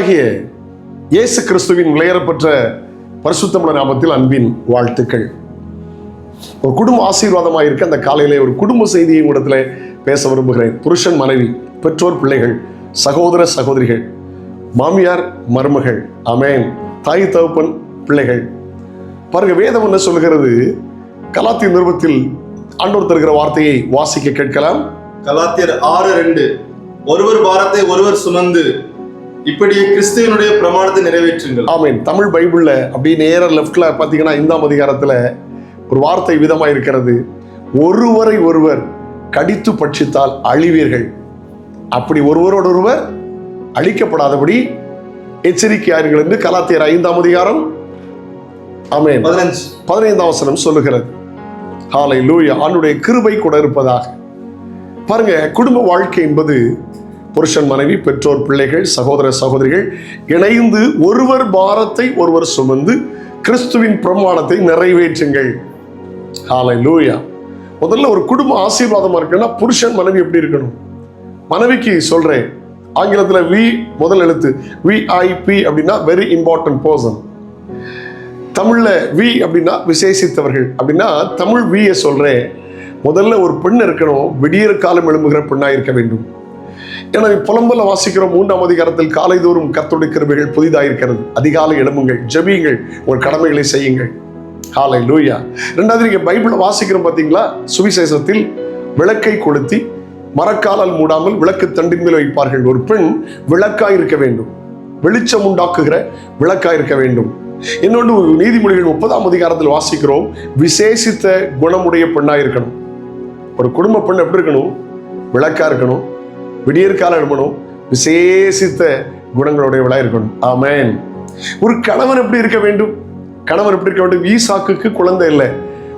கர்த்தராகிய இயேசு கிறிஸ்துவின் விலையேறப்பெற்ற பரிசுத்தமுள்ள நாமத்தில் அன்பின் வாழ்த்துக்கள். ஒரு குடும்ப ஆசீர்வாதமாக இருக்க அந்த காலையிலே ஒரு குடும்ப செய்தியை இடத்துல பேச விரும்புகிறேன். புருஷன், மனைவி, பெற்றோர், பிள்ளைகள், சகோதர சகோதரிகள், மாமியார், மருமகள், ஆமென், தாய் தகப்பன், பிள்ளைகள். பாருங்க, வேதம் என்ன சொல்கிறது? கலாத்தியர் நிருபத்தில் ஆண்டவர் தருகிற வார்த்தையை வாசிக்க கேட்கலாம். கலாத்தியர் 6:2, ஒருவர் பாரத்தை ஒருவர் சுமந்து இப்படியே கிறிஸ்துவனுடைய பிரமாணத்தை நிறைவேற்றுங்கள். ஆமென். தமிழ் பைபிள்ல அப்படி நேர லெஃப்ட்ல பாத்தீங்கன்னா 5ஆம் அதிகாரத்துல ஒரு வார்த்தை விதமா இருக்கிறது. ஒருவரை ஒருவர் கடித்து பட்சித்தால் அழிவீர்கள். அப்படி ஒருவரோடு ஒருவர் அழிக்கப்படாதபடி எச்சரிக்கையாருங்கள் என்று கலாத்தியர் 5ஆம் அதிகாரம் ஆமென் 15ஆம் வசனம் சொல்லுகிறது. ஹல்லேலூயா. ஆண்டவருடைய கிருபை கூட இருப்பதாக. பாருங்க, குடும்ப வாழ்க்கை என்பது புருஷன், மனைவி, பெற்றோர், பிள்ளைகள், சகோதர சகோதரிகள் இணைந்து ஒருவர் பாரத்தை ஒருவர் சுமந்து கிறிஸ்துவின் பிரமாணத்தை நிறைவேற்றுங்கள். ஹல்லேலூயா. முதல்ல ஒரு குடும்ப ஆசீர்வாதமா இருக்குன்னா புருஷன் மனைவி எப்படி இருக்கணும்? மனைவிக்கு சொல்றேன், ஆங்கிலத்துல வி முதல் எழுத்து VIP அப்படின்னா வெரி இம்பார்ட்டன்ட் பர்சன். தமிழ்ல வி அப்படின்னா விசேஷித்தவர்கள் அப்படின்னா தமிழ் வியை சொல்றேன். முதல்ல ஒரு பெண் இருக்கணும், விடியற் காலம் எழும்புகிற பெண்ணா இருக்க வேண்டும். ஏன்னா புலம்பல வாசிக்கிறோம் 3ஆம் அதிகாரத்தில் காலைதோறும் கர்த்தருடைய கிருபைகள் புதிதாயிருக்கிறது. அதிகாலை எழும்புங்கள், ஜெபியுங்கள், உங்கள் கடமைகளை செய்யுங்கள். ஹல்லேலூயா. ரெண்டாவது, நீங்க பைபிளை வாசிக்கிறோம் பாத்தீங்களா? சுவிசேஷத்தில் விளக்கை கொளுத்தி மரக்காலால் மூடாமல் விளக்கு தண்டின் மேல் வைப்பார்கள். ஒரு பெண் விளக்காய் இருக்க வேண்டும், வெளிச்சம் உண்டாக்குகிற விளக்காய் இருக்க வேண்டும். இன்னொன்று, நீதிமொழிகள் 30ஆம் அதிகாரத்தில் வாசிக்கிறோம், விசேஷித்த குணமுடைய பெண்ணாய் இருக்கணும். ஒரு குடும்ப பெண் எப்படி இருக்கணும்? விளக்கா இருக்கணும், விடியற்கால எழும்பணும், விசேஷித்த குணங்களுடையவளா இருக்கணும். ஆமென். ஒரு கணவன் எப்படி இருக்க வேண்டும்? கணவன் எப்படி இருக்க வேண்டும்? ஈசாக்குக்கு குழந்தை இல்லை.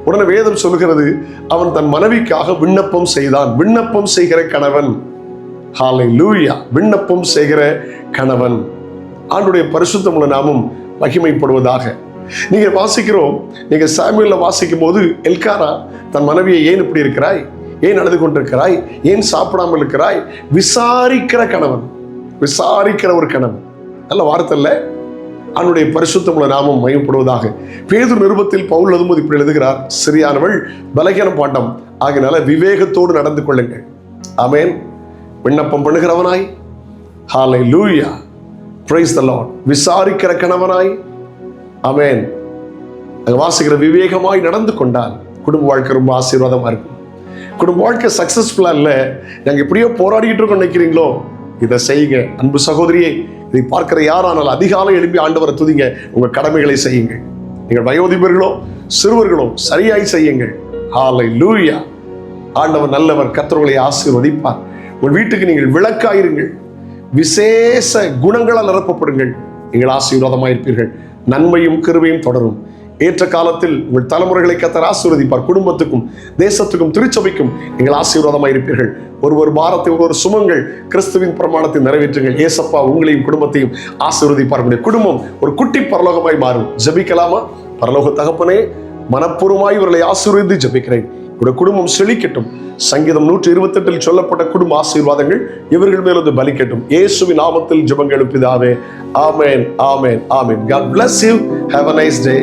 உடனே வேதம் சொல்கிறது, அவன் தன் மனைவிக்காக விண்ணப்பம் செய்தான். விண்ணப்பம் செய்கிற கணவன். ஹல்லேலூயா. விண்ணப்பம் செய்கிற கணவன். ஆண்டவருடைய பரிசுத்தமுள்ள நாமம் மகிமைப்படுவதாக. நீங்க வாசிக்கிறோம், நீங்க சாமுவேல்ல வாசிக்கும் போது எல்கானா தன் மனைவியை ஏன் இப்படி இருக்கிறாய், ஏன் நடந்து கொண்டிருக்கிறாய், ஏன் சாப்பிடாமல் இருக்கிறாய், விசாரிக்கிற கணவன். விசாரிக்கிற ஒரு கணவன். நல்ல வார்த்தை இல்ல? அவனுடைய பரிசுத்தமுள்ள நாமம் மயப்படுவதாக. பேதுரு நிருபத்தில் பவுல் எழுதும்போது இப்படி எழுதுகிறார், சிறியானவள் பலகீன பாண்டம் ஆகினால விவேகத்தோடு நடந்து கொள்ளுங்கள். ஆமென். விண்ணப்பம் பண்ணுகிறவனாய், ஹல்லேலூயா, பிரைஸ் தி லார்ட், விசாரிக்கிற கணவனாய், ஆமென், வாசிக்கிற விவேகமாய் நடந்து கொண்டால் குடும்ப வாழ்க்கை ரொம்ப ஆசீர்வாதமா இருக்கும். குடும்ப வாழ்க்கை சக்சஸ்ஃபுல்லா இல்லை, நாங்கள் எப்படியோ போராடிட்டு இருக்கோம் நினைக்கிறீங்களோ, இதை செய்யுங்க. அன்பு சகோதரியே, இதை பார்க்கிற யாரானாலும் அதிகாலை எழுப்பி ஆண்டவரை துதிங்க. உங்க கடமைகளை செய்யுங்கள். நீங்கள் வயோதிபர்களோ சிறுவர்களோ சரியாய் செய்யுங்கள். ஹல்லேலூயா. ஆண்டவர் நல்லவர், கர்த்தர்களை ஆசீர்வதிப்பார். உங்கள் வீட்டுக்கு நீங்கள் விளக்காயிருங்கள், விசேஷ குணங்களால் நிரப்பப்படுங்கள். நீங்கள் ஆசீர்வாதமாயிருப்பீர்கள். நன்மையும் கிருபையும் தொடரும். ஏற்ற காலத்தில் உங்கள் தலைமுறைகளை கர்த்தர் ஆசீர்வதிப்பார். குடும்பத்துக்கும் தேசத்துக்கும் திருச்சபைக்கும் நீங்கள் ஆசீர்வாதமாக இருப்பீர்கள். ஒருவர் பாரத்தை ஒருவர் சுமங்கள், கிறிஸ்துவின் பிரமாணத்தை நிறைவேற்றுங்கள். ஏசப்பா உங்களையும் குடும்பத்தையும் ஆசீர்வதிப்பார். உங்களுடைய குடும்பம் ஒரு குட்டி பரலோகமாய் மாறும். ஜெபிக்கலாமா? பரலோக தகப்பனே, மனப்பூர்வமாய் இவர்களை ஆசீர்வதித்து ஜெபிக்கிறேன். இவருடைய குடும்பம் செழிக்கட்டும். சங்கீதம் 128 சொல்லப்பட்ட குடும்ப ஆசீர்வாதங்கள் இவர்கள் மேலிருந்து பலிக்கட்டும். இயேசுவின் நாமத்தில் ஜெபங்கள் பிதாவே. ஆமென், ஆமென், ஆமென். God bless you. Have a nice day.